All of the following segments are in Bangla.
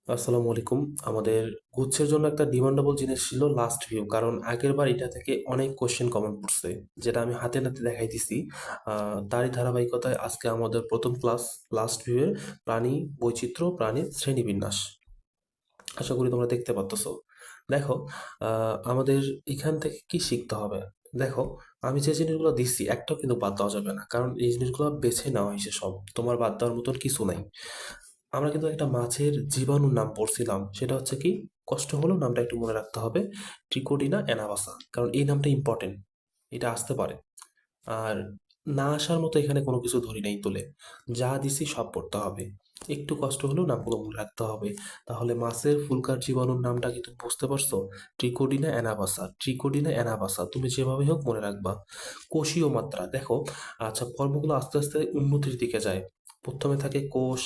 আসসালামু আলাইকুম। আমাদের গুচ্ছের জন্য একটা ডিমান্ডেবল জিনিস ছিল লাস্ট ভিউ, কারণ আগের বার এটা থেকে অনেক কোশ্চেন কমন পড়ছে, যেটা আমি হাতে নাতে দেখাইতেছি। তারই ধারাবাহিকতায় আজকে আমাদের প্রথম ক্লাস লাস্ট ভিউয়ের প্রাণী বৈচিত্র্য, প্রাণীর শ্রেণীবিন্যাস। আশা করি তোমরা দেখতে পারতেছো। দেখো, আমাদের এখান থেকে কি শিখতে হবে। দেখো, আমি যে জিনিসগুলো দিচ্ছি একটাও কিন্তু বাদ দেওয়া যাবে না, কারণ এই জিনিসগুলো বেছে নেওয়া হয়েছে, সব তোমার বাদ দেওয়ার মতন কিছু নাই। আমরা কিন্তু একটা মাছের জীবাণুর নাম পড়ছিলাম, সেটা হচ্ছে কি, কষ্ট হলেও নামটা একটু মনে রাখতে হবে, ট্রিকোডিনা অ্যানাবাসা, কারণ এই নামটা ইম্পর্টেন্ট, এটা আসতে পারে। আর না আসার মতো এখানে কোনো কিছু ধরি নাই তুলে, যা দিছি সব পড়তে হবে। একটু কষ্ট হলেও নামগুলো মনে রাখতে হবে। তাহলে মাছের ফুলকার জীবাণুর নামটা কি তুমি বুঝতে পারছো? ট্রিকোডিনা অ্যানাবাসা, ট্রিকোডিনা অ্যানাবাসা তুমি যেভাবে হোক মনে রাখবা। কোষীয় মাত্রা দেখো। আচ্ছা, পর্বগুলো আস্তে আস্তে উন্নতির দিকে যায়। প্রথমে থাকে কোষ,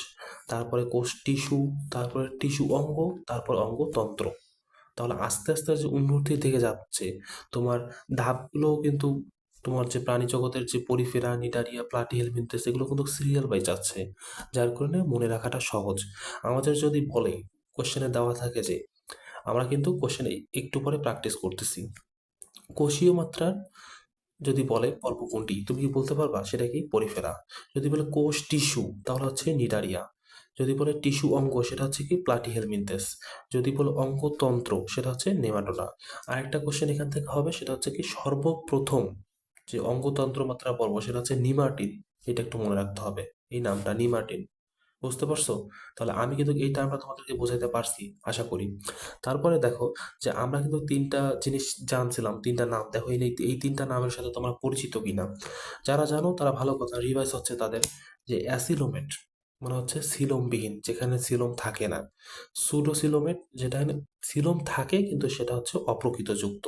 তারপরে কোষ টিস্যু, তারপরে টিস্যু অঙ্গ, তারপর অঙ্গতন্ত্র। তাহলে আস্তে আস্তে যে উন্নতির দিকে যাচ্ছে, তোমার ধাপগুলোও কিন্তু, তোমার যে প্রাণী জগতের যে পরিফেরা, নিডারিয়া, প্লাটিহেলমিনথেস, এগুলো কিন্তু সিরিয়াল বাই যাচ্ছে, যার কারণে মনে রাখাটা সহজ। আমাদের যদি বলে, কোশ্চেনে দেওয়া থাকে যে, আমরা কিন্তু কোশ্চেনে একটু পরে প্র্যাকটিস করতেছি, কোষীয় মাত্রার যদি বলে পর্ব কোনটি, তুমি কি বলতে পারবা সেটা কি? পরিফেরা। যদি বলে কোষ টিস্যু, তাহলে হচ্ছে নিডারিয়া। যদি বলে টিস্যু অঙ্গ, সেটা হচ্ছে কি? প্লাটিহেলমিনথেস। যদি বলে অঙ্গতন্ত্র, সেটা হচ্ছে নেমাটোডা। আরেকটা কোশ্চেন এখান থেকে হবে, সেটা হচ্ছে কি, সর্বপ্রথম যে অঙ্গতন্ত্র মাত্রা পর্ব, সেটা হচ্ছে নিমাটিন। এটা একটু মনে রাখতে হবে, এই নামটা নিমাটিন। বুঝতে পারছো? তাহলে আমি কিন্তু এই টার্মটা তোমাদেরকে বোঝাইতে পারছি, আশা করি। তারপরে দেখো, যে আমরা কিন্তু তিনটা জিনিস জানছিলাম, তিনটা নাম। দেখো, এই তিনটা নামের সাথে তোমরা পরিচিত কিনা। যারা জানো তারা ভালো কথা, রিভাইস হচ্ছে তাদের। যে অ্যাসিলোমেট মানে হচ্ছে সিলোমবিহীন, যেখানে সিলোম থাকে না। সুডোসিলোমেট, যেটা সিলোম থাকে কিন্তু সেটা হচ্ছে অপ্রকৃত যুক্ত।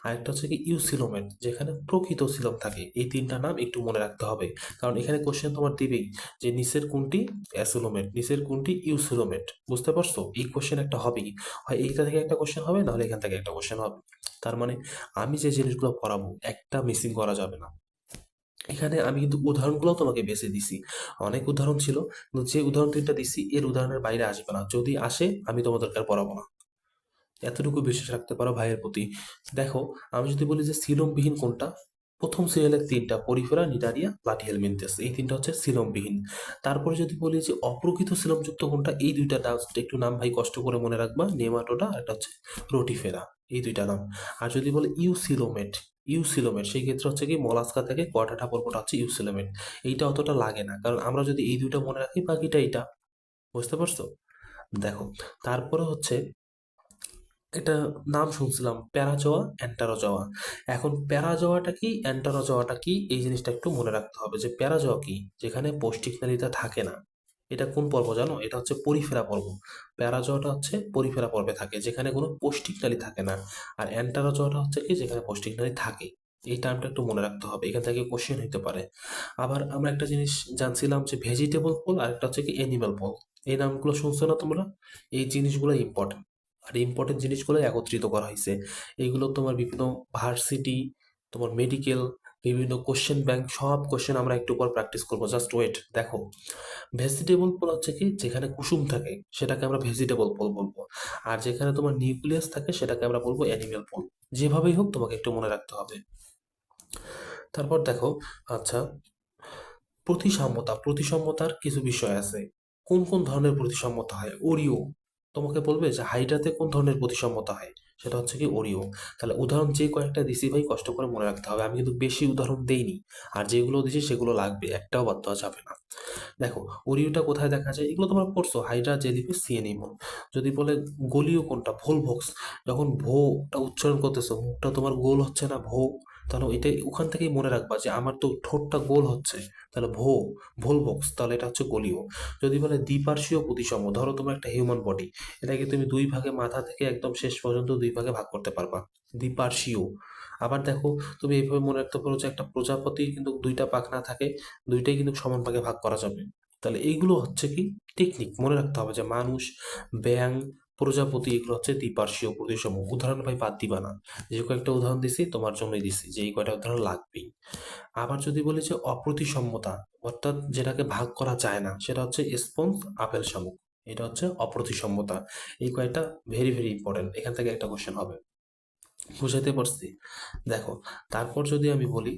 আরেকটা হচ্ছে কি ইউসিলোমেট, যেখানে প্রকৃত সিলোম থাকে। এই তিনটা নাম একটু মনে রাখতে হবে, কারণ এখানে কোশ্চেন তোমার দিবেই, যে নিচের কোনটি অ্যাসিলোমেট, নিচের কোনটি ইউসিলোমেট। বুঝতে পারছো? এই কোশ্চেন একটা হবেই, হয় এইটা থেকে একটা কোশ্চেন হবে, নাহলে এখান থেকে একটা কোশ্চেন হবে। তার মানে আমি যে জিনিসগুলো পড়াবো একটা মিসিং করা যাবে না। এখানে আমি কিন্তু উদাহরণগুলো তোমাকে বেছে দিছি, অনেক উদাহরণ ছিল, কিন্তু যে উদাহরণ তিনটা দিছি এর উদাহরণের বাইরে আসবে না। যদি আসে আমি তোমাদেরকে আর পড়াবো না। এতটুকু বিশ্বাস রাখতে পারো ভাইয়ের প্রতি। দেখো, আমি যদি বলি যে সিলোমবিহীন কোনটা, প্রথম সিরিয়ালের তিনটা, পরিফেরা, নিডারিয়া, প্লাটিহেলমিনথেস, এই তিনটা হচ্ছে সিলোমবিহীন। তারপরে যদি বলি যে অপ্রকৃত সিলোমযুক্ত কোনটা, এই দুইটা নাম একটু নাম ভাই কষ্ট করে মনে রাখবা, নেমাটোডা আর একটা হচ্ছে রোটিফেরা, এই দুইটা নাম। আর যদি বলে ইউসিলোমেট, ইউসিলোমেট সেই ক্ষেত্রে হচ্ছে কি, মলাস্কা থেকে কোয়াড্রাটা পর্বটা হচ্ছে ইউসিলোমেট। এইটা অতটা লাগে না, কারণ আমরা যদি এই দুইটা মনে রাখি, বাকিটা এইটা। বুঝতে পারছো? দেখো, তারপরে হচ্ছে এটা নাম শুনছিলাম প্যারাজোয়া, অ্যান্টারোজোয়া। এখন প্যারাজোয়াটা কি, অ্যান্টারোজোয়াটা কি, এই জিনিসটা একটু মনে রাখতে হবে। যে প্যারাজোয়া কি, যেখানে পৌষ্টিক নালীটা থাকে না। এটা কোন পর্ব জানো? এটা হচ্ছে পরিফেরা পর্ব। প্যারাজোয়াটা হচ্ছে পরিফেরা পর্বে থাকে, যেখানে কোনো পৌষ্টিক নালী থাকে না। আর অ্যান্টারোজোয়াটা হচ্ছে কি, যেখানে পৌষ্টিক নালী থাকে। এই টার্মটা একটু মনে রাখতে হবে, এখান থেকে কোশ্চেন হতে পারে। আবার আমরা একটা জিনিস জানছিলাম, যে ভেজিটেবল পোল আর একটা হচ্ছে কি এনিম্যাল পোল। এই নামগুলো শুনছো না তোমরা? এই জিনিসগুলো ইম্পর্টেন্ট। আর ইম্পর্টেন্ট জিনিসগুলো একত্রিত করা হয়েছে। এইগুলো তোমার বিভিন্ন ভার্সিটি, তোমার মেডিকেল, বিভিন্ন কোশ্চেন ব্যাংক, সব কোশ্চেন আমরা একটু পর প্র্যাকটিস করবো, জাস্ট ওয়েট। দেখো, ভেজিটেবল পোল হচ্ছে কি, যেখানে কুসুম থাকে সেটাকে আমরা ভেজিটেবল পোল বলবো। আর যেখানে তোমার নিউক্লিয়াস থাকে সেটাকে আমরা বলবো অ্যানিমেল পোল। যেভাবেই হোক তোমাকে একটু মনে রাখতে হবে। তারপর দেখো, আচ্ছা, প্রতিসাম্যতার কিছু বিষয় আছে। কোন কোন ধরনের প্রতিসাম্যতা হয়? ওরিও, তোমাকে বলবে যে হাইড্রাতে কোন ধরনের প্রতিসাম্যতা হয়, সেটা হচ্ছে কি ওরিও। তাহলে উদাহরণ যে কয়েকটা দিছি ভাই, কষ্ট করে মনে রাখতে হবে। আমি কিন্তু বেশি উদাহরণ দেইনি, আর যেগুলো দিছি সেগুলো লাগবে, একটাও বাদ দেওয়া যাবে না। দেখো, ওরিওটা কোথায় দেখা যায়, এগুলো তোমরা পড়ছো, হাইড্রা, জেলিফিশ, সি অ্যানিমল। যদি বলে গোলীয় কোনটা, ভোলভক্স, যখন ভোটা উচ্চারণ করতেছো, মুখটা তোমার গোল হচ্ছে না, ভো, তাহলে এটাই ওখান থেকেই মনে রাখবা যে আমার তো ঠোঁটটা গোল হচ্ছে, তাহলে ভোলভক্স, তাহলে এটা হচ্ছে গোলীয়। যদি বলে দ্বিপার্শ্বীয় প্রতিসম, ধরো তোমার একটা হিউম্যান বডি, এটাকে তুমি দুই ভাগে, মাথা থেকে একদম শেষ পর্যন্ত দুই ভাগে ভাগ করতে পারবা, দ্বিপার্শ্বীয়। আবার দেখো, তুমি এইভাবে মনে রাখতে পারো যে একটা প্রজাপতি কিন্তু দুইটা পাখনা থাকে, দুইটাই কিন্তু সমান ভাগে ভাগ করা যাবে। তাহলে এইগুলো হচ্ছে কি, টেকনিক মনে রাখতে হবে, যে মানুষ, ব্যাং, প্রজাপতি, এগুলো হচ্ছে দ্বিপার্শ্বীয় প্রতিসম। উদাহরণ ভাই বাদ দিবা না, যে কয়েকটা উদাহরণ দিছি তোমার জন্যই দিছি, যে এই কয়টা উদাহরণ লাগবেই। আবার যদি বলি যে অপ্রতিসাম্যতা, অর্থাৎ যেটাকে ভাগ করা যায় না, সেটা হচ্ছে স্পঞ্জ, আপেল শামুক। এটা হচ্ছে অপ্রতিসাম্যতা। এই কয়েকটা ভেরি ভেরি ইম্পর্টেন্ট, এখান থেকে একটা কোশ্চেন হবে। বুঝাইতে পারছি? দেখো, তারপর যদি আমি বলি,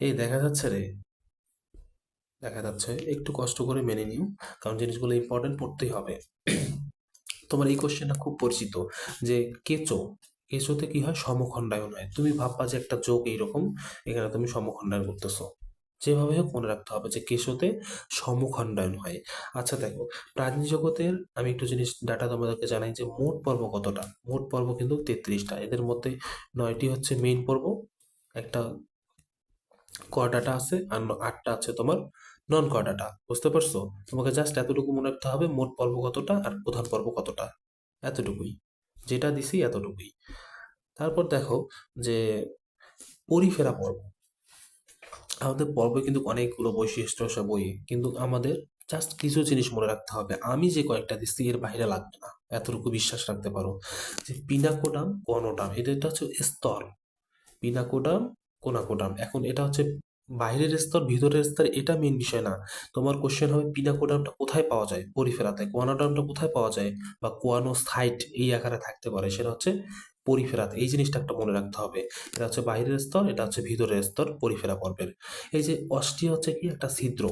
এই দেখা যাচ্ছে রে, দেখা যাচ্ছে, একটু কষ্ট করে মেনে নিও, কারণ জিনিসগুলো ইম্পর্টেন্ট, পড়তেই হবে। তোমার এই কোশ্চেনটা খুব পরিচিত, যে কেঁচো, কেঁচোতে কি হয়, সমখণ্ডায়ন হয়। তুমি ভাববা যে একটা যোগ এইরকম, এখানে তুমি সমখণ্ডায়ন করতেছো। যেভাবে হোক মনে রাখতে হবে যে কেঁচোতে সমখণ্ডায়ন হয়। আচ্ছা দেখো, প্রাণী জগতের আমি একটু জিনিস ডাটা তোমাদেরকে জানাই, যে মোট পর্ব কতটা। মোট পর্ব কিন্তু 33টা, এদের মধ্যে 9টি হচ্ছে মেইন পর্ব, একটা কর্ডাটা আছে, আর 8টা আছে তোমার নন কর্ডাটা। বুঝতে পারছো? তোমাকে জাস্ট এতটুকু মনে রাখতে হবে, মোট পর্ব কতটা আর প্রধান পর্ব কতটা, এতটুকুই, যেটা দিছি এতটুকুই। তারপর দেখো যে পরিফেরা পর্ব, আমাদের পর্বে কিন্তু অনেকগুলো বৈশিষ্ট্য আছে বইয়ে, কিন্তু আমাদের জাস্ট কিছু জিনিস মনে রাখতে হবে। আমি যে কয়েকটা দিচ্ছি এর বাইরে লাগবে না, এতটুকু বিশ্বাস রাখতে পারো। যে পিনাকোডাম, গনোডাম, এটা হচ্ছে স্তর। পিনাকোডাম, কোনাকোডাম, এখন এটা হচ্ছে বাইরের স্তর ভিতরের স্তর, এটা মেন বিষয় না। তোমার কোশ্চেন হবে পিনাকোডামটা কোথায় পাওয়া যায়, পরিফেরাতে। কোয়ানোডামটা কোথায় পাওয়া যায়, বা কোয়ানোসাইট এই আকারে থাকতে পারে, সেটা হচ্ছে পরিফেরাতে। এই জিনিসটা একটা মনে রাখতে হবে। এটা হচ্ছে বাইরের স্তর, এটা হচ্ছে ভিতরের স্তর, পরিফেরা পর্বের। এই যে অস্থি হচ্ছে কি একটা ছিদ্র,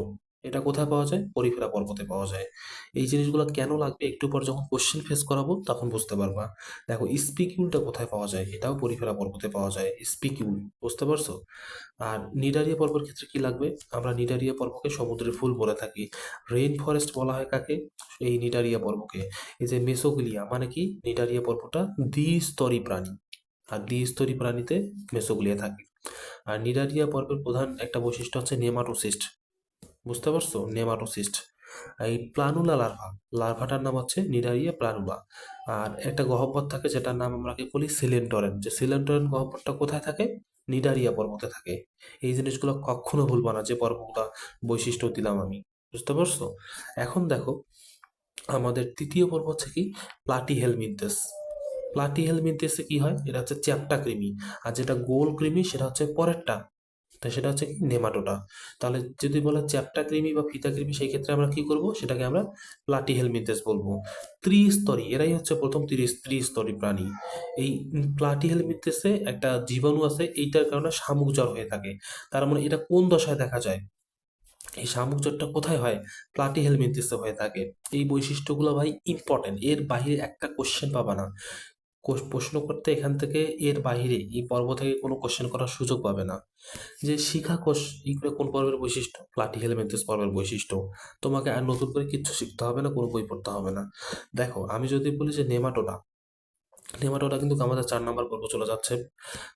এটা কোথায় পাওয়া যায়, পরিফেরা পর্বতে পাওয়া যায়। এই জিনিসগুলো কেন লাগবে, একটু পর যখন কোশ্চেন ফেস করাবো তখন বুঝতে পারবা। দেখো, স্পিকিউলটা কোথায় পাওয়া যায়, এটাও পরিফেরা পর্বতে পাওয়া যায়, স্পিকিউল। বুঝতে পারছো? আর নিডারিয়া পর্বের ক্ষেত্রে কি লাগবে, আমরা নিডারিয়া পর্বকে সমুদ্রের ফুল বলে থাকি। রেইন ফরেস্ট বলা হয় কাকে, এই নিডারিয়া পর্বকে। এই যে মেসোগ্লিয়া মানে কি, নিডারিয়া পর্বটা দ্বিস্তরী প্রাণী, আর দ্বিস্তরী প্রাণীতে মেসোগ্লিয়া থাকে। আর নিডারিয়া পর্বের প্রধান একটা বৈশিষ্ট্য হচ্ছে নেমাটোসিস্ট। বুঝতে পারছো? নেমাটোসিস্ট। এই প্লানুলা লার্ভা, লার্ভাটার নাম হচ্ছে নিডারিয়া প্লানুলা। আর একটা গহ্বর থাকে যেটার নাম আমরা কি বলি, সিলেন্টরেন। যে সিলেন্টরেন গহ্বরটা কোথায় থাকে, নিডারিয়া পর্বতে থাকে। এই জিনিসগুলো কখনো ভুলবা না, যে পর্বগুলা বৈশিষ্ট্য দিলাম আমি। বুঝতে পারছো? এখন দেখো, আমাদের তৃতীয় পর্ব হচ্ছে কি, প্লাটিহেলমিনথেস। প্লাটিহেলমিনথেসে কি হয়, এটা হচ্ছে চ্যাপ্টা কৃমি। আর যেটা গোল কৃমি সেটা হচ্ছে পরেরটা, তো সেটা হচ্ছে কি, নেমাটোডা। তাহলে যদি বলে চ্যাপ্টা কৃমি বা ফিতা কৃমি, সেই ক্ষেত্রে আমরা কি করব, সেটাকে আমরা প্লাটিহেলমিনথেস বলবো। ত্রিস্তরী, এরাই হচ্ছে প্রথম ত্রিস্তরী প্রাণী। এই প্লাটিহেলমিনথেসে একটা জীবাণু আছে, এইটার কারণে শামুক জ্বর হয়ে থাকে। তার মানে এটা কোন দশায় দেখা যায়, এই শামুক জ্বরটা কোথায় হয়, প্লাটিহেলমিনথেসে হয়ে থাকে। এই বৈশিষ্ট্যগুলো ভাই ইম্পর্টেন্ট, এর বাইরে একটা কোশ্চেন পাবা না। প্রশ্ন করতে এখান থেকে এর বাইরে এই পর্ব থেকে কোনো কোশ্চেন করার সুযোগ পাবে না। যে শিখা কোষ, এইগুলো কোন পর্বের বৈশিষ্ট্য, প্লাটিহেলমিনথেস পর্বের বৈশিষ্ট্য। তোমাকে আর নতুন করে কিচ্ছু শিখতে হবে না, কোনো বই পড়তে হবে না। দেখো, আমি যদি বলি যে নেমাটোডা, নেমাটোডা কিন্তু আমাদের 4 নম্বর পর্ব চলে যাচ্ছে।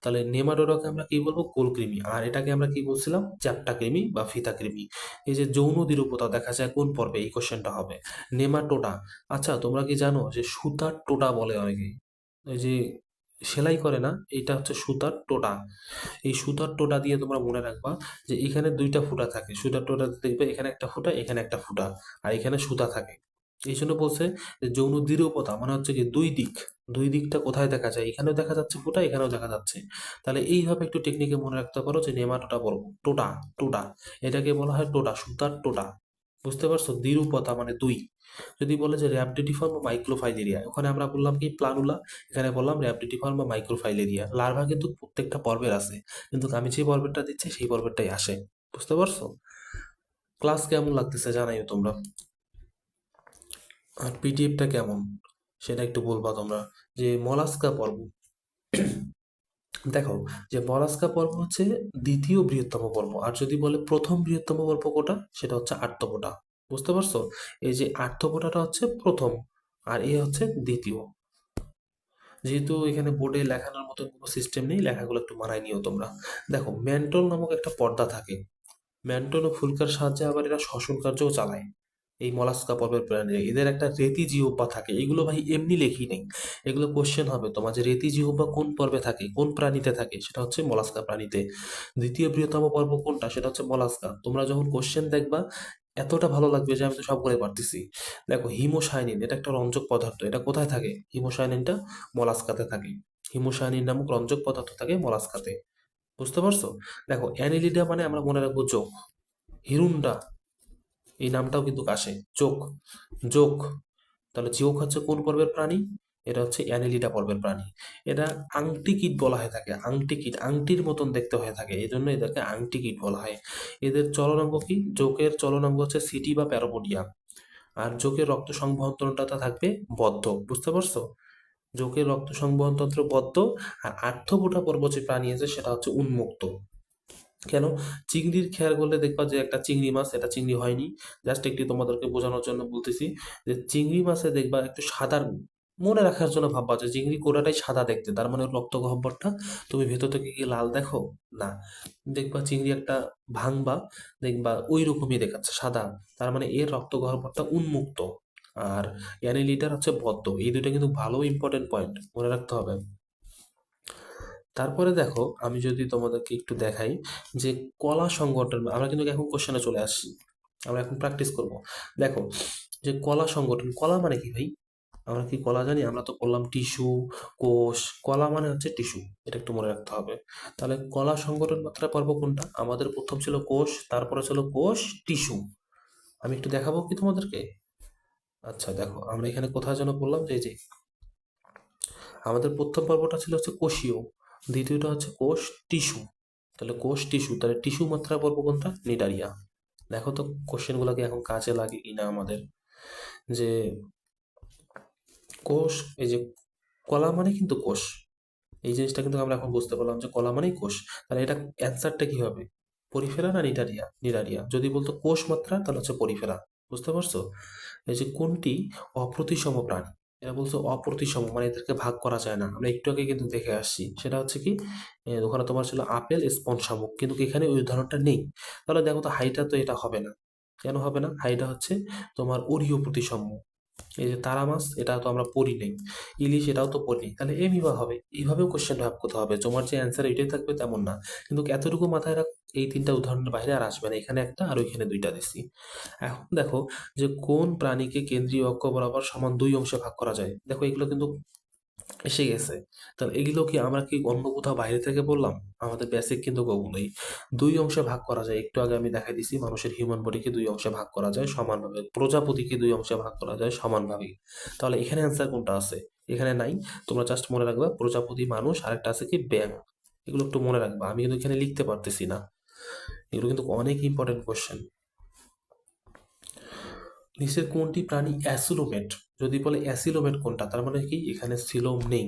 তাহলে নেমাটোডাকে আমরা কি বলবো, কোলকৃমি। আর এটাকে আমরা কি বলছিলাম, চ্যাপ্টা কৃমি বা ফিতা কৃমি। এই যে যৌন দ্বিরূপতা দেখা যায় কোন পর্বে, এই কোশ্চেনটা হবে। নেমাটোডা। আচ্ছা, তোমরা কি জানো যে সুতার টোটা বলে অনেকে, ওই যে সেলাই করে না, এটা হচ্ছে সুতার টোটা। এই সুতার টোটা দিয়ে তোমরা মনে রাখবা যে এখানে 2টা ফুটা থাকে, সুতার টোটাতে দেখবে এখানে একটা ফুটা, এখানে একটা ফুটা, আর এখানে সুতা থাকে। এই জন্য বলছে যে যৌন দ্বিরূপতা মানে হচ্ছে কি, দুই দিক, দুই দিকটা কোথায় দেখা যায়, এখানেও দেখা যাচ্ছে ফুটা, এখানেও দেখা যাচ্ছে। তাহলে এইভাবে একটু টেকনিকে মনে রাখতে পারো যে নেমাটোডা বলবো, টোটা, টোটা, এটাকে বলা হয় টোটা, সুতার টোটা। বুঝতে পারছো? দ্বিরূপতা মানে দুই। যদি বলে যে র্যাপডিটিফর্ম বা মাইক্রোফাইলেরিয়া, ওখানে আমরা বললাম কি, প্লানুলা, এখানে বললাম র্যাপডিটিফর্ম বা মাইক্রোফাইলেরিয়া। লার্ভা কিন্তু প্রত্যেকটা পর্বের আছে, কিন্তু আমি যে পর্বেরটা দিচ্ছি সেই পর্বেরটাই আসে। বুঝতে পারছো? ক্লাস কেমন লাগতেছে জানাইও তোমরা, আর পিডিএফটা কেমন সেটা একটু বলবা তোমরা। যে মলাস্কা পর্ব, দেখো, যে মলাস্কা পর্ব হচ্ছে দ্বিতীয় বৃহত্তম পর্ব, আর যদি বলে প্রথম বৃহত্তম পর্ব কোটা, সেটা হচ্ছে আর্থ্রোপোডা। বুঝতে পারছো? এই যে আর্থ্রোপোডাটা হচ্ছে প্রথম, আর এ হচ্ছে দ্বিতীয়। যেহেতু এখানে বোর্ডে লেখানোর মতো কোনো সিস্টেম নেই, লেখাগুলো একটু মানায় নিও তোমরা। দেখো, ম্যান্টল নামক একটা পর্দা থাকে, ম্যান্টল ও ফুলকার সাহায্যে আবার এরা শ্বসন কার্যও চালায়। এই মলাস্কা পর্বের প্রাণী, এদের একটা রেতি জিহ্বা থাকে। এগুলো ভাই এমনি লেখি নেই, এগুলো কোশ্চেন হবে তোমার, যে রেতি জিহ্বা কোন পর্বে থাকে, কোন প্রাণীতে থাকে, সেটা হচ্ছে মলাস্কা প্রাণীতে। দ্বিতীয় বৃহত্তম পর্ব কোনটা, সেটা হচ্ছে মলাস্কা। তোমরা যখন কোশ্চেন দেখবা এতটা ভালো লাগবে যে আমি তো সবগুলোই পারতেছি। দেখো, হিমোসায়ানিন, এটা একটা রঞ্জক পদার্থ, এটা কোথায় থাকে, হিমোসায়ানিনটা মলাস্কাতে থাকে। হিমোসায়ানিন নামক রঞ্জক পদার্থ থাকে মলাস্কাতে। বুঝতে পারছো? দেখো, অ্যানিলিডা মানে আমরা মনে রাখবো চোখ। হিরুন্ডা, এই নামটাও কিন্তু আসে, চোখ, যোগ। তাহলে জিওক হচ্ছে কোন পর্বের প্রাণী? এটা হচ্ছে অ্যানেলিডা পর্বের প্রাণী। এটা আংটি কীট বলা হয়ে থাকে, আংটি কীট, আংটির মতন দেখতে হয়ে থাকে, এই জন্য এদেরকে আংটি কীট বলা হয়। এদের চলনাঙ্গ কি? জোকের চলনাঙ্গ হচ্ছে সিটি বা প্যারাপোডিয়া। আর জোকের রক্ত সংবহনতন্ত্রটা থাকবে বদ্ধ, বুঝতে পারছো? জোকের রক্ত সংবহনতন্ত্র বদ্ধ। আর আর্থ্রোপোডা পর্ব যে প্রাণী আছে সেটা হচ্ছে উন্মুক্ত। কেন? চিংড়ির খেয়াল করলে দেখবা যে একটা চিংড়ি মাছ, এটা চিংড়ি হয়নি, জাস্ট একটু তোমাদেরকে বোঝানোর জন্য বলতেছি যে চিংড়ি মাছে দেখবা একটু সাদার, মনে রাখার জন্য ভাববা যে চিংড়ি কোটাটাই সাদা দেখতে, তার মানে রক্ত গহ্বরটা তুমি ভেতর থেকে কি লাল দেখো? না। দেখবা চিংড়ি একটা ভাঙবা, দেখবা ওই রকমই দেখাচ্ছে সাদা, তার মানে এর রক্ত গহ্বরটা উন্মুক্ত। আর অ্যানিলিটার হচ্ছে বদ্ধ। এই দুটো কিন্তু ভালো ইম্পর্টেন্ট পয়েন্ট, মনে রাখতে হবে। তারপরে দেখো, আমি যদি তোমাদেরকে একটু দেখাই যে কলা সংগঠন, আমরা কিন্তু এখন কোশ্চেনে চলে আসছি, আমরা এখন প্র্যাকটিস করব। দেখো যে কলা সংগঠন, কলা মানে কি ভাই? আমরা কি কলা জানি? আমরা তো করলাম টিস্যু, কোষ। কলা মানে হচ্ছে টিস্যু, এটা একটু মনে রাখতে হবে। তাহলে কলা সংগঠন মাত্রা পর্ব কোনটা? আমাদের প্রথম ছিল কোষ, তারপরে ছিল কোষ, টিস্যু। আমি একটু দেখাবো কি তোমাদেরকে? আচ্ছা দেখো, আমরা এখানে কোথায় যেন বললাম যে এই যে আমাদের প্রথম পর্বটা ছিল হচ্ছে কোষীয়, দ্বিতীয়টা হচ্ছে কোষ টিস্যু। তাহলে কোষ টিস্যু, তাহলে টিস্যু মাত্রা পর্ব কোনটা? নিডারিয়া। দেখো তো কোশ্চেনগুলোকে এখন কাজে লাগে কিনা আমাদের। যে কোষ, এই যে কলা মানে কিন্তু কোষ, এই জিনিসটা কিন্তু আমরা এখন বুঝতে পারলাম যে কলা মানেই কোষ। তাহলে এটা অ্যান্সারটা কি হবে? পরিফেরা না নিডারিয়া? নিডারিয়া। যদি বলতো কোষ মাত্রা তাহলে হচ্ছে পরিফেরা। বুঝতে পারছো? এই যে কোনটি অপ্রতিসম প্রাণী, এরা বলছে অপ্রতিসম, মানে এদেরকে ভাগ করা যায় না। আমরা একটু আগে কিন্তু দেখে আসছি, সেটা হচ্ছে কি ওখানে তোমার ছিল আপেল, স্পঞ্জ, শামুক, কিন্তু এখানে ওই উদাহরণটা নেই। তাহলে দেখো তো হাইটা তো এটা হবে না। কেন হবে না? হাইটা হচ্ছে তোমার অরীয় প্রতিসম। এই যে তারা মাছ, এটা তো আমরা পড়ি নাই। ইলিশ, এটাও তো পড়ি নাই। তাহলে এমিবা হবে। এইভাবেও কোশ্চেন ভাব করতে হবে, তোমার যে অ্যান্সার এটাই থাকবে তেমন না। কিন্তু এতটুকু মাথায় রাখ, এই তিনটা উদাহরণের বাইরে আর আসবে না, এখানে একটা আর ওইখানে দুইটা দিচ্ছি। এখন দেখো যে কোন প্রাণীকে কেন্দ্রীয় অক্ষ বরাবর সমান দুই অংশে ভাগ করা যায়। দেখো এগুলো কিন্তু এসে গেছে। তাহলে এগুলো কি আমরা কি অন্য কোথাও বাইরে থেকে বললাম? আমাদের বেসিক কিন্তু ওগুলোই। দুই অংশে ভাগ করা যায়, একটু আগে আমি দেখাই দিছি, মানুষের হিউম্যান বডিকে দুই অংশে ভাগ করা যায় সমানভাবে, প্রজাপতিকে দুই অংশে ভাগ করা যায় সমানভাবে। তাহলে এখানে অ্যান্সার কোনটা আছে? এখানে নাই। তোমরা জাস্ট মনে রাখবা প্রজাপতি, মানুষ, আরেকটা আছে কি ব্যাঙ। এগুলো একটু মনে রাখবা, আমি কিন্তু এখানে লিখতে পারতেছি না। এগুলো কিন্তু অনেক ইম্পর্টেন্ট কোশ্চেন। নিচের কোনটি প্রাণী অ্যাসিলোমেট? যদি বলে অ্যাসিলোমেট কোনটা, তার মানে কি এখানে সিলোম নেই।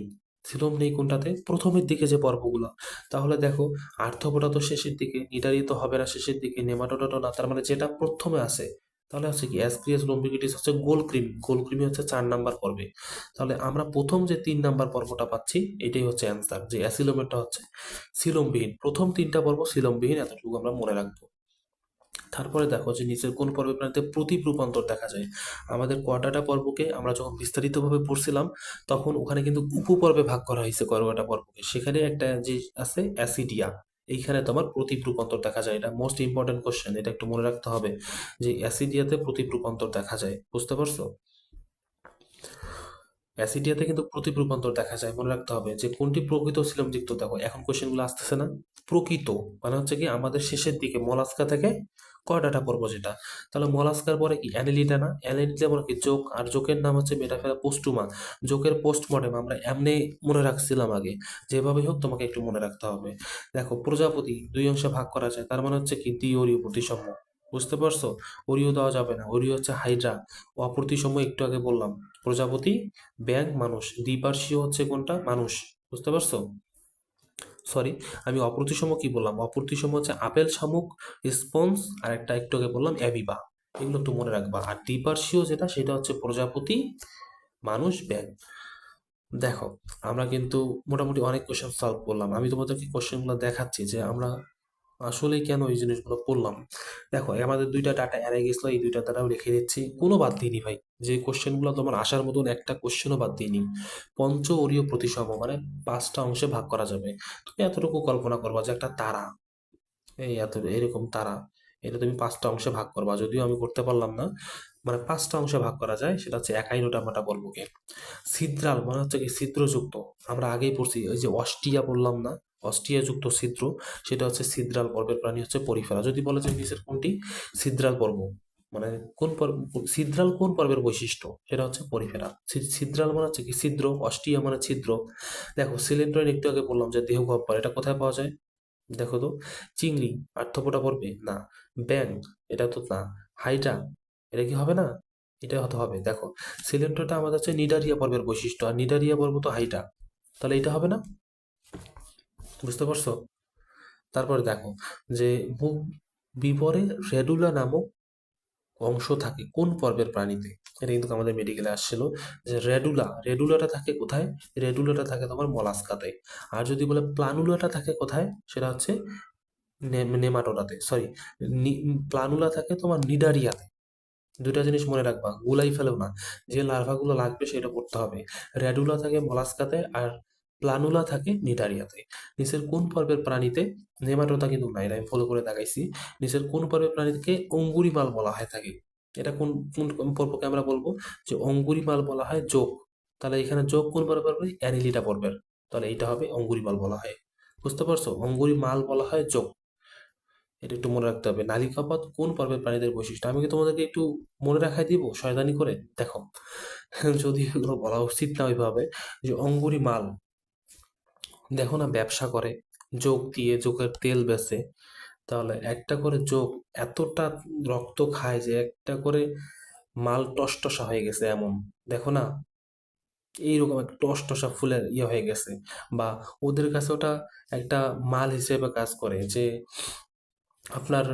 সিলোম নেই কোনটাতে? প্রথমের দিকে যে পর্বগুলো। তাহলে দেখো আর্থ্রোপোডা তো শেষের দিকে, নিডারিয়া হবে না শেষের দিকে, নেমাটোডা না, তার মানে যেটা প্রথমে আছে তাহলে হচ্ছে কি অ্যাসক্রিয়াস লম্বিকিটিস হচ্ছে গোলকৃমি। গোলকৃমি হচ্ছে 4 নাম্বার পর্বে। তাহলে আমরা প্রথম যে 3 নাম্বার পর্বটা পাচ্ছি এটাই হচ্ছে অ্যান্সার, যে অ্যাসিলোমেটটা হচ্ছে সিলোমবিহীন। প্রথম 3টা পর্ব সিলোমবিহীন, এতটুকু আমরা মনে রাখবো। তারপরে দেখো যে নিচের কোন পর্বের প্রাণীতে প্রতীপ রূপান্তর দেখা যায়। আমাদের কোয়াড্রাটা পর্বকে আমরা যখন বিস্তারিতভাবে পড়ছিলাম তখন ওখানে কিন্তু উপপর্বে ভাগ করা হয়েছে কোয়াড্রাটা পর্বকে, সেখানে একটা যে আছে অ্যাসিডিয়া, এইখানে তোমার প্রতীপ রূপান্তর দেখা যায়। এটা মোস্ট ইম্পর্টেন্ট কোশ্চেন, এটা একটু মনে রাখতে হবে যে অ্যাসিডিয়াতে প্রতীপ রূপান্তর দেখা যায়। বুঝতে পারছো? অ্যাসিডিয়াতে কিন্তু প্রতীপ রূপান্তর দেখা যায়, মনে রাখতে হবে যে কোনটি প্রকৃত সিলোমযুক্ত। দেখো এখন কোশ্চেনগুলো আসতেছে না। প্রকৃত মানে হচ্ছে কি আমাদের শেষের দিকে মলাস্কা থেকে কয়ডাটা পর্ব যেটা। তাহলে মলাস্কার পরে কি অ্যানেলিডা না? অ্যানেলিডা পরে কি জোক, আর জোকের নাম হচ্ছে মেটাফেরা পোস্টুমা। জোকের পোস্টমর্টেম আমরা এমনি মনে রাখছিলাম আগে, যেভাবেই হোক তোমাকে একটু মনে রাখতে হবে। দেখো প্রজাপতি দুই অংশে ভাগ করা যায়, তার মানে হচ্ছে কি দ্বিঅরীয় প্রতিসম। বুঝতে পারছো? অরীয় দেওয়া যাবে না, অরীয় হচ্ছে হাইড্রা। অপ্রতিসম একটু আগে বললাম, প্রজাপতি, ব্যাঙ, মানুষ। দ্বিপার্শ্বীয় হচ্ছে কোনটা? মানুষ। বুঝতে পারছো? সরি, আমি অপ্রতিসম কি বললাম? অপ্রতিসম হচ্ছে আপেল, শামুক, স্পঞ্জ, আর একটা একটু আগে বললাম অ্যামিবা। এগুলো একটু মনে রাখবা। আর দ্বিপার্শ্বীয় যেটা সেটা হচ্ছে প্রজাপতি, মানুষ, ব্যাঙ। দেখো আমরা কিন্তু মোটামুটি অনেক কোশ্চেন সলভ করলাম। আমি তোমাদেরকে কোশ্চেনগুলো দেখাচ্ছি যে আমরা আসলে কেন এই জিনিসগুলো পড়লাম। দেখো আমাদের দুইটা ডাটা এড়ে গেছিলো, এই দুইটা দ্বারাও রেখে দিচ্ছি, কোনো বাদ দিইনি ভাই। যে কোশ্চেনগুলো তোমার আসার মতন একটা কোশ্চেনও বাদ দিইনি। পঞ্চ অরীয় প্রতিসম মানে 5টা অংশে ভাগ করা যাবে। তুমি এতটুকু কল্পনা করবা যে একটা তারা, এই এত এরকম তারা, এটা তুমি 5টা অংশে ভাগ করবা। যদিও আমি করতে পারলাম না, মানে 5টা অংশে ভাগ করা যায়, সেটা হচ্ছে একাই নোটামাটা পর্বকে। ছিদ্রাল মানে হচ্ছে কি ছিদ্রযুক্ত। আমরা আগেই পড়ছি ওই যে অস্টিয়া বললাম না, অস্টিয়া যুক্ত ছিদ্র, সেটা হচ্ছে ছিদ্রাল পর্বের প্রাণী হচ্ছে পরিফেরা। যদি বলে যে নিচের কোনটি ছিদ্রাল পর্ব, মানে ছিদ্রাল কোন পর্বের বৈশিষ্ট্য? সেটা হচ্ছে পরিফেরা। ছিদ্রাল মানে হচ্ছে কি ছিদ্র, অস্টিয়া মানে ছিদ্র। দেখো সিলিন্ড্রয়েড একটু আগে বললাম যে দেহ গহ্বর, এটা কোথায় পাওয়া যায়? দেখো তো। চিংড়ি আর্থ্রোপোডা পর্বে? না। ব্যাং? এটা তো না। হাইড্রা? এটা কি হবে না? এটা হতে হবে। দেখো সিলিন্ড্রটা আমাদের হচ্ছে নিডারিয়া পর্বের বৈশিষ্ট্য, আর নিডারিয়া পর্ব তো হাইড্রা, তাহলে এটা হবে না? বুঝতে পারছো? তারপরে দেখো যে মুখ বিবরে রেডুলা নামক অংশ থাকে কোন পর্বের প্রাণীতে? এটা কিন্তু আমাদের মেডিকেলে আসছিল যে রেডুলাটা থাকে কোথায়? রেডুলাটা থাকে তোমার মলাস্কাতে। আর যদি বলে প্লানুলাটা থাকে কোথায়, সেটা হচ্ছে নেমাটোডাতে, সরি, প্লানুলা থাকে তোমার নিডারিয়াতে। দুটা জিনিস মনে রাখবা, গুলাই ফেলেও না। যে লার্ভাগুলো লাগবে সেটা পড়তে হবে। রেডুলা থাকে মলাস্কাতে, আর প্লানুলা থাকে নিডারিয়াতে। নিচের কোন পর্বের প্রাণীতে নেমাটোডা কিন্তু নাই, এটা আমি ফলো করে দেখাইছি। নিচের কোন পর্বের প্রাণীকে অঙ্গুরিমাল বলা হয় থাকে? এটা কোন কোন পর্বকে আমরা বলবো যে অঙ্গুরিমাল বলা হয়? যোগ। তাহলে এখানে যোগ কোন পর্বের পড়বে? অ্যানিলিডা পর্বের। তাহলে এইটা হবে অঙ্গুরিমাল বলা হয়। বুঝতে পারছো? অঙ্গুরিমাল বলা হয় যোগ। এটা একটু মনে রাখতে হবে। নালিকাপথ কোন পর্বের প্রাণীদের বৈশিষ্ট্য? আমি কি তোমাদেরকে একটু মনে রাখাই দিব শয়তানি করে? দেখো, যদি এগুলো বলা উচিত না ওইভাবে, যে অঙ্গুরি মাল, দেখো না ব্যবসা করে, যোগ দিয়ে যোগের তেল বেচে। তাহলে একটা করে যোগ এতটা রক্ত খায় যে একটা করে মাল টসটসা হয়ে গেছে এমন, দেখো না, এইরকম একটা টসটসা ফুলের ইয়ে হয়ে গেছে। বা ওদের কাছে ওটা একটা মাল হিসেবে কাজ করে, যে আপনার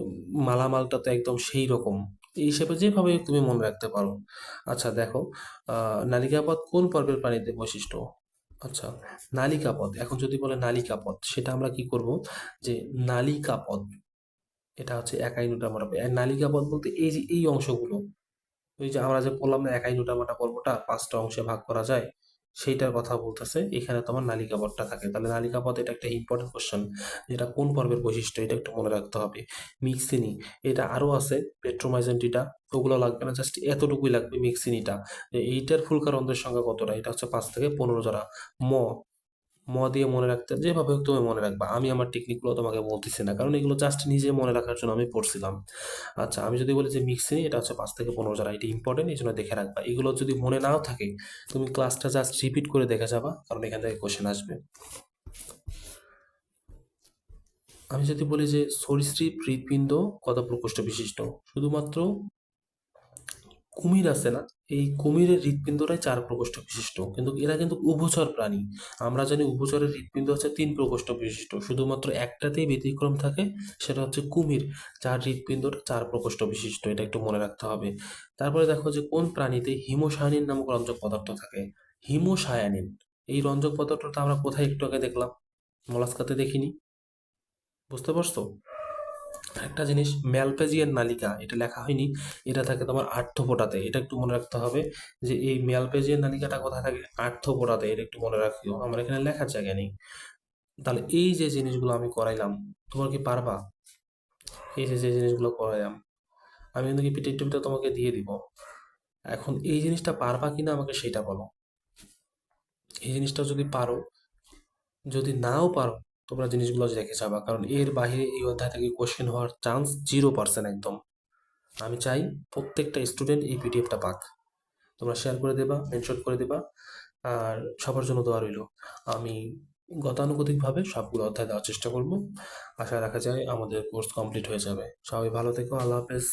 উম, মালামালটা তো একদম সেই রকম। এই হিসেবে যেভাবে তুমি মনে রাখতে পারো। আচ্ছা দেখো, নালিকাপথ কোন পর্বের প্রাণীদের বৈশিষ্ট্য? আচ্ছা, নালিকাপথ, এখন যদি বলে নালিকাপথ, সেটা আমরা কি করব? যে নালিকাপথ, এটা হচ্ছে একাই নোটামোটা। নালিকাপথ বলতে এই যে এই অংশগুলো, ওই যে আমরা যে বললাম না একাই নোটামোটা পর্বটা পাঁচটা অংশে ভাগ করা যায়, সেইটার কথা বলতেছে। এখানে তোমার নালিকা পথটা থাকে। তাহলে নালিকা পথ এটা একটা ইম্পর্টেন্ট কোশ্চেন, যেটা কোন পর্বের বৈশিষ্ট্য এটা একটু মনে রাখতে হবে। মিক্সিনি, এটা আরো আছে, পেট্রোমাইজেন্টিটা, ওগুলো লাগবে না, জাস্ট এতটুকুই লাগবে মিক্সিনিটা। যে এইটার ফুলকারন্দের সংখ্যা কতটা? এটা হচ্ছে 5 থেকে 15 জোড়া। ম দিয়ে মনে রাখতে যেভাবে হোক তুমি মনে রাখবা, আমি আমার টেকনিকগুলো তোমাকে বলতেছি না, কারণ এগুলো জাস্ট নিজে মনে রাখার জন্য আমি পড়ছিলাম। আচ্ছা, আমি যদি বলি যে মিক্সিং, এটা হচ্ছে 5 থেকে 15 যারা, এটা ইম্পর্টেন্ট, এই জন্য দেখে রাখবা। এগুলো যদি মনে নাও থাকে, তুমি ক্লাসটা জাস্ট রিপিট করে দেখে যাবা, কারণ এখান থেকে কোশ্চেন আসবে। আমি যদি বলি যে সরীসৃপ হৃৎপিণ্ড কত প্রকোষ্ঠ বিশিষ্ট? শুধুমাত্র কুমির আছে না, এই কুমিরের হৃৎপিণ্ডটাই 4 প্রকোষ্ঠ বিশিষ্ট, কিন্তু এরা কিন্তু উভচর প্রাণী। আমরা জানি উভচরের হৃৎপিণ্ড হচ্ছে 3 প্রকোষ্ঠ বিশিষ্ট, শুধুমাত্র একটাতেই ব্যতিক্রম থাকে, সেটা হচ্ছে কুমির, যার হৃৎপিণ্ডটা 4 প্রকোষ্ঠ বিশিষ্ট। এটা একটু মনে রাখতে হবে। তারপরে দেখো যে কোন প্রাণীতে হিমোসায়ানিন নামক রঞ্জক পদার্থ থাকে? হিমোসায়ানিন, এই রঞ্জক পদার্থটা আমরা কোথায় একটু আগে দেখলাম? মলাস্কাতে দেখিনি। বুঝতে পারছো? একটা জিনিস, ম্যালপেজিয়ান নালিকা, এটা লেখা হয়নি, এটা থাকে তোমার আর্থ্রোপোডাতে। এটা একটু মনে রাখতে হবে যে এই ম্যালপেজিয়ান নালিকাটা কোথায় থাকে? আর্থ্রোপোডাতে। এটা একটু মনে রাখিও, আমার এখানে লেখার জায়গা নেই। তাহলে এই যে জিনিসগুলো আমি করাইলাম, তোমার কি পারবা? এই যে যে জিনিসগুলো করাইলাম, আমি কিন্তু কি পিটির টিভিটা তোমাকে দিয়ে দিব। এখন এই জিনিসটা পারবা কিনা আমাকে সেটা বলো। এই জিনিসটা যদি পারো, যদি নাও পারো, তোমরা জিনিসগুলো দেখে যাবা, কারণ এর বাইরে এই অধ্যায় থেকে কোশ্চেন হওয়ার চান্স 0% একদম। আমি চাই প্রত্যেকটা স্টুডেন্ট এই পিডিএফটা পাক। তোমরা শেয়ার করে দেবা, মেনশন করে দেবা, আর সবার জন্য দোয়া রইল। আমি গতানুগতিকভাবে সবগুলো অধ্যায় দেওয়ার চেষ্টা করব। আশা রাখা যায় আমাদের কোর্স কমপ্লিট হয়ে যাবে। সবাই ভালো থেকো, আল্লাহ হাফেজ।